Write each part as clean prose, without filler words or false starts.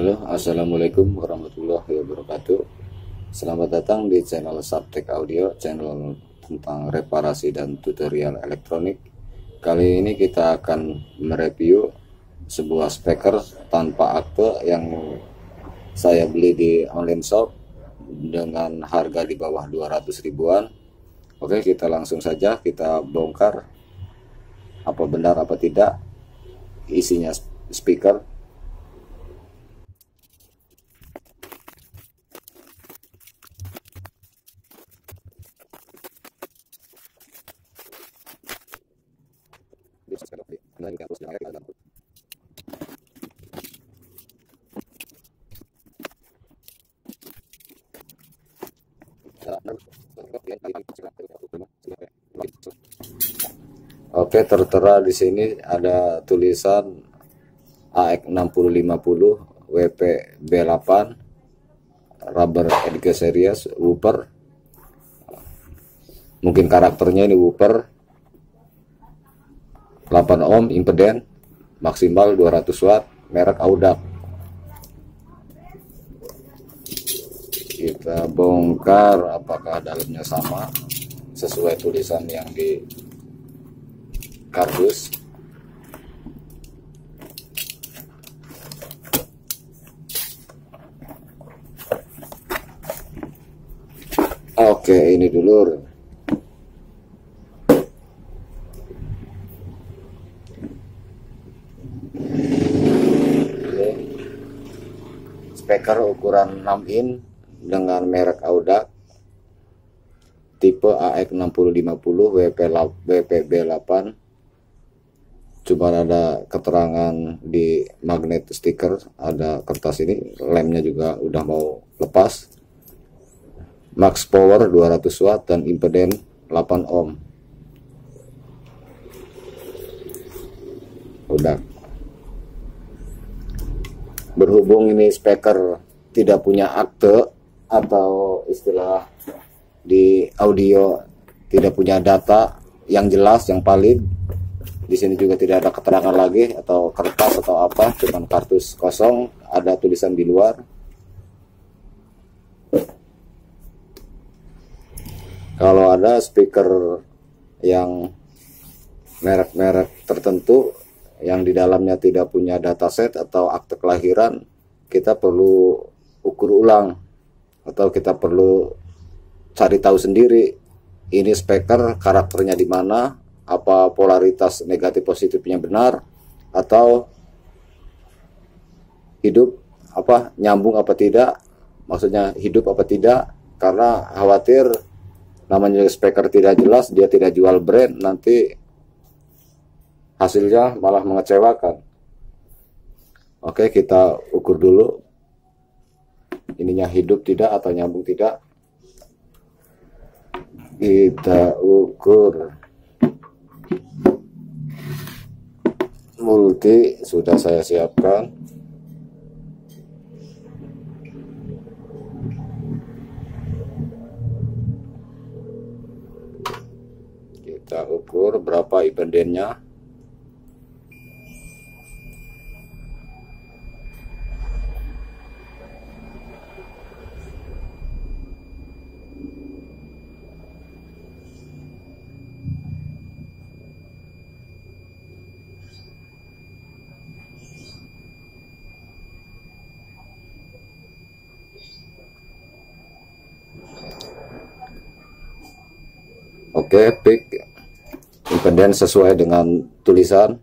Halo, assalamualaikum warahmatullahi wabarakatuh. Selamat datang di channel Subtek Audio, channel tentang reparasi dan tutorial elektronik. Kali ini kita akan mereview sebuah speaker tanpa akte yang saya beli di online shop dengan harga di bawah 200 ribuan. Oke, kita langsung saja kita bongkar apa benar apa tidak isinya speaker. Oke, tertera di sini ada tulisan AX6050 WP B8 rubber edge series woofer. Mungkin karakternya ini woofer 8 ohm impeden maksimal 200 watt merek Audax. Kita bongkar apakah dalamnya sama sesuai tulisan yang di kardus. Oke, ini dulu. Speaker ukuran 6 in dengan merek Audax tipe AX6050 WPB8. Cuma ada keterangan di magnet stiker, ada kertas ini, lemnya juga udah mau lepas. Max power 200 watt dan impeden 8 ohm. Udah. Berhubung ini speaker tidak punya akte atau istilah di audio tidak punya data yang jelas, yang valid. Di sini juga tidak ada keterangan lagi atau kertas atau apa, cuman kartus kosong, ada tulisan di luar. Kalau ada speaker yang merek-merek tertentu yang di dalamnya tidak punya dataset atau akte kelahiran, kita perlu ukur ulang atau kita perlu cari tahu sendiri ini speaker karakternya di mana, apa polaritas negatif positifnya benar atau hidup apa nyambung apa tidak, maksudnya hidup apa tidak, karena khawatir namanya speaker tidak jelas, dia tidak jual brand, nanti hasilnya malah mengecewakan. Oke, kita ukur dulu ininya hidup tidak atau nyambung tidak. Kita ukur. Multi sudah saya siapkan. Kita ukur berapa impedennya. Oke, peak impeden sesuai dengan tulisan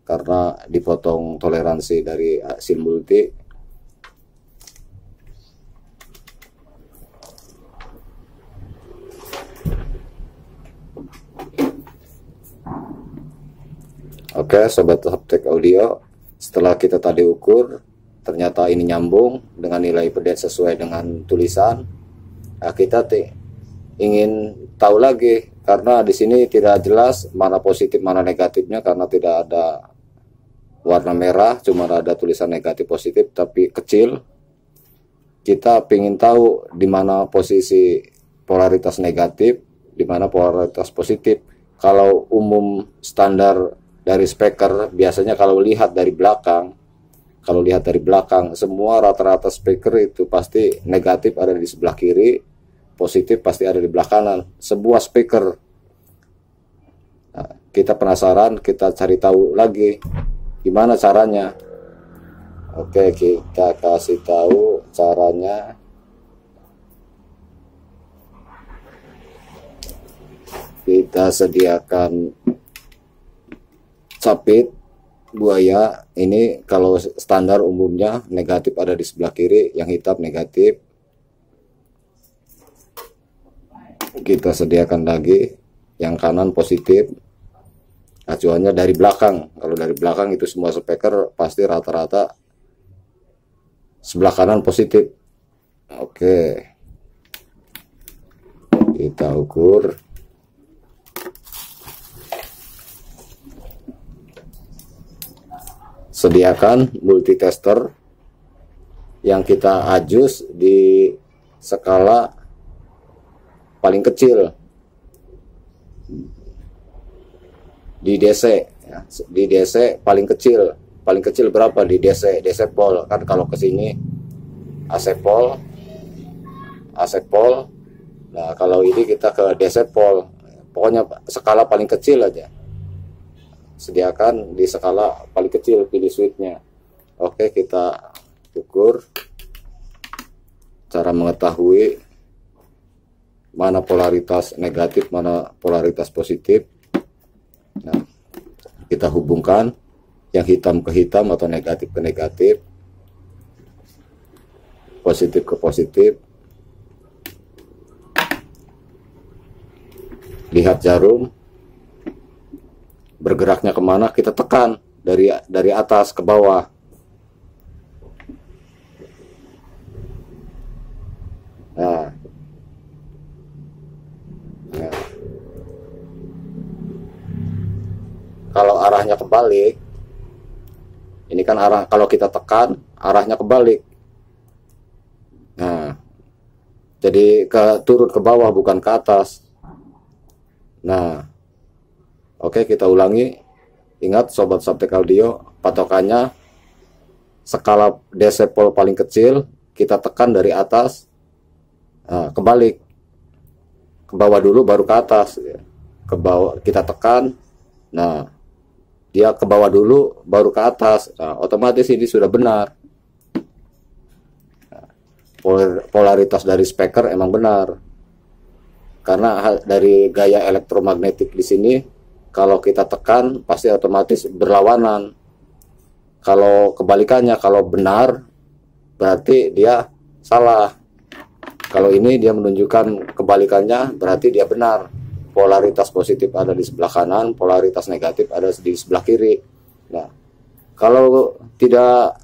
karena dipotong toleransi dari SIM multi. Oke, sobat Subtek Audio, setelah kita tadi ukur ternyata ini nyambung dengan nilai impeden sesuai dengan tulisan. Nah, kita ingin tahu lagi karena di sini tidak jelas mana positif mana negatifnya karena tidak ada warna merah, cuma ada tulisan negatif positif tapi kecil. Kita ingin tahu di mana posisi polaritas negatif, di mana polaritas positif. Kalau umum standar dari speaker biasanya kalau lihat dari belakang Kalau lihat dari belakang, semua rata-rata speaker itu pasti negatif ada di sebelah kiri, positif pasti ada di belah kanan. Sebuah speaker. Nah, kita penasaran, kita cari tahu lagi gimana caranya. Oke, kita kasih tahu caranya. Kita sediakan capit buaya. Ini kalau standar umumnya negatif ada di sebelah kiri, yang hitam negatif. Kita sediakan lagi yang kanan positif. Acuannya dari belakang. Kalau dari belakang itu semua speaker pasti rata-rata sebelah kanan positif. Oke, kita ukur. Sediakan multitester yang kita adjust di skala paling kecil di DC ya. Di DC paling kecil berapa di DC pol kan. Kalau ke sini AC pol. Nah, kalau ini kita ke DC pol, pokoknya skala paling kecil aja. Sediakan di skala paling kecil, pilih switchnya. Oke, kita ukur. Cara mengetahui mana polaritas negatif, mana polaritas positif. Nah, kita hubungkan yang hitam ke hitam atau negatif ke negatif, positif ke positif. Lihat jarum bergeraknya kemana, kita tekan dari atas ke bawah. Nah, kalau arahnya kebalik, ini kan arah, kalau kita tekan arahnya kebalik. Nah, jadi turun ke bawah bukan ke atas. Nah, oke, kita ulangi. Ingat sobat Subtek Audio, patokannya skala desibel paling kecil, kita tekan dari atas. Nah, kebalik, ke bawah dulu baru ke atas. Ke bawah kita tekan. Nah, dia ke bawah dulu baru ke atas. Nah, otomatis ini sudah benar. Nah, polaritas dari speaker emang benar. Karena dari gaya elektromagnetik di sini, kalau kita tekan pasti otomatis berlawanan. Kalau kebalikannya, kalau benar berarti dia salah. Kalau ini dia menunjukkan kebalikannya, berarti dia benar. Polaritas positif ada di sebelah kanan, polaritas negatif ada di sebelah kiri. Nah, kalau tidak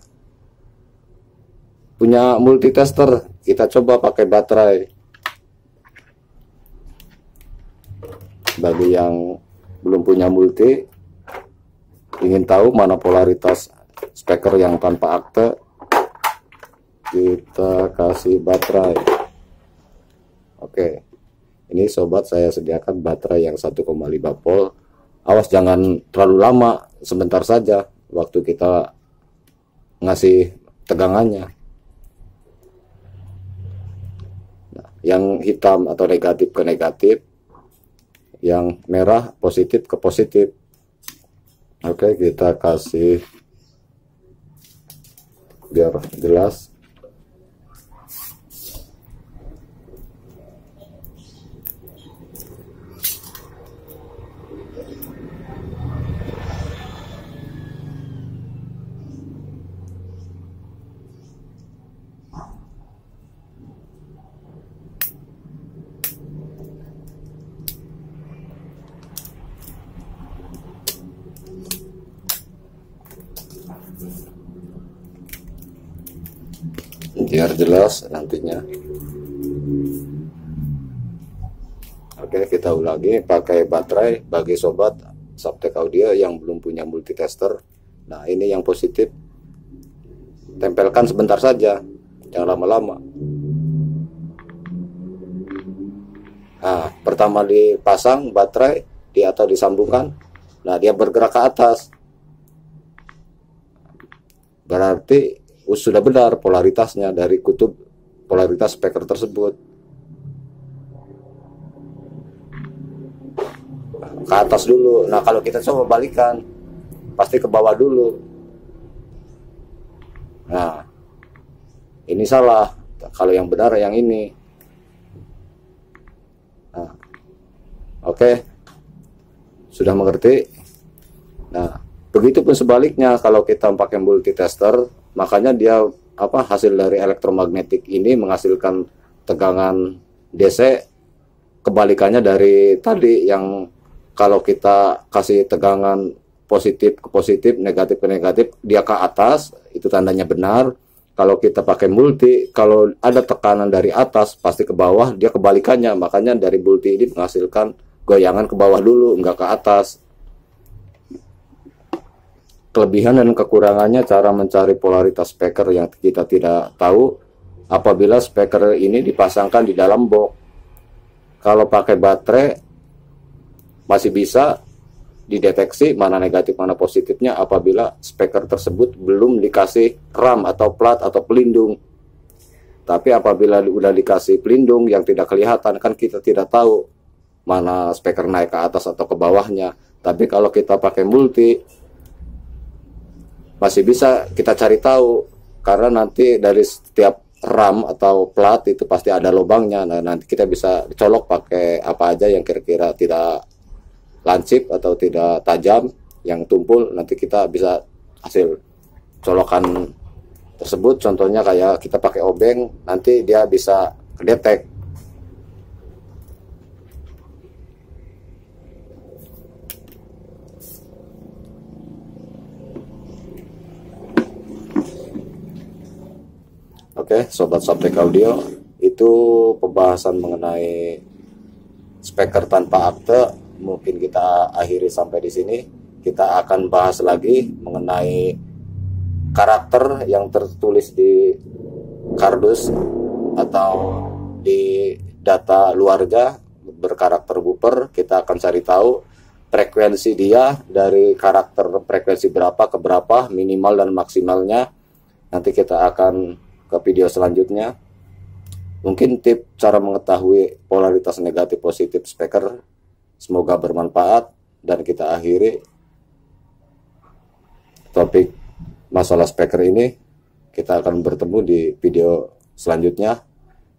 punya multitester, kita coba pakai baterai. Bagi yang belum punya multi, ingin tahu mana polaritas speaker yang tanpa akte, kita kasih baterai. Oke, ini sobat saya sediakan baterai yang 1,5 volt. Awas jangan terlalu lama, sebentar saja waktu kita ngasih tegangannya. Nah, yang hitam atau negatif ke negatif, yang merah positif ke positif. Oke, kita kasih biar jelas. Biar jelas nantinya. Oke, kita ulangi pakai baterai. Bagi sobat Subtek Audio yang belum punya multitester, nah ini yang positif, tempelkan sebentar saja, jangan lama-lama. Nah, pertama dipasang baterai atau disambungkan, nah dia bergerak ke atas. berarti sudah benar polaritasnya dari kutub polaritas speaker tersebut. Ke atas dulu. Nah kalau kita coba balikan, pasti ke bawah dulu. Nah ini salah. Kalau yang benar yang ini. Nah, oke, sudah mengerti. Nah begitupun sebaliknya, kalau kita pakai multitester, makanya dia hasil dari elektromagnetik ini menghasilkan tegangan DC. Kebalikannya dari tadi yang kalau kita kasih tegangan positif ke positif, negatif ke negatif, dia ke atas, itu tandanya benar. Kalau kita pakai multi, kalau ada tekanan dari atas pasti ke bawah, dia kebalikannya. Makanya dari multi ini menghasilkan goyangan ke bawah dulu, enggak ke atas. Kelebihan dan kekurangannya cara mencari polaritas speaker yang kita tidak tahu apabila speaker ini dipasangkan di dalam box. Kalau pakai baterai masih bisa dideteksi mana negatif mana positifnya apabila speaker tersebut belum dikasih RAM atau plat atau pelindung. Tapi apabila udah dikasih pelindung yang tidak kelihatan, kan kita tidak tahu mana speaker naik ke atas atau ke bawahnya. Tapi kalau kita pakai multi masih bisa kita cari tahu, karena nanti dari setiap RAM atau plat itu pasti ada lubangnya. Nah nanti kita bisa colok pakai apa aja yang kira-kira tidak lancip atau tidak tajam, yang tumpul, nanti kita bisa hasil colokan tersebut. Contohnya kayak kita pakai obeng, nanti dia bisa kedetek. Oke, sobat Subtek Audio, itu pembahasan mengenai speaker tanpa akte. Mungkin kita akhiri sampai di sini. Kita akan bahas lagi mengenai karakter yang tertulis di kardus atau di data luarga berkarakter woofer. Kita akan cari tahu frekuensi dia dari karakter frekuensi berapa ke berapa, minimal dan maksimalnya. Nanti kita akan ke video selanjutnya. Mungkin tips cara mengetahui polaritas negatif positif speaker. Semoga bermanfaat, dan kita akhiri topik masalah speaker ini. Kita akan bertemu di video selanjutnya.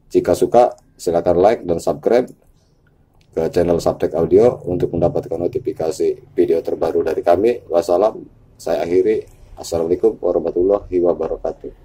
Jika suka, silakan like dan subscribe ke channel Subtek Audio untuk mendapatkan notifikasi video terbaru dari kami. Wassalam, saya akhiri. Assalamualaikum warahmatullahi wabarakatuh.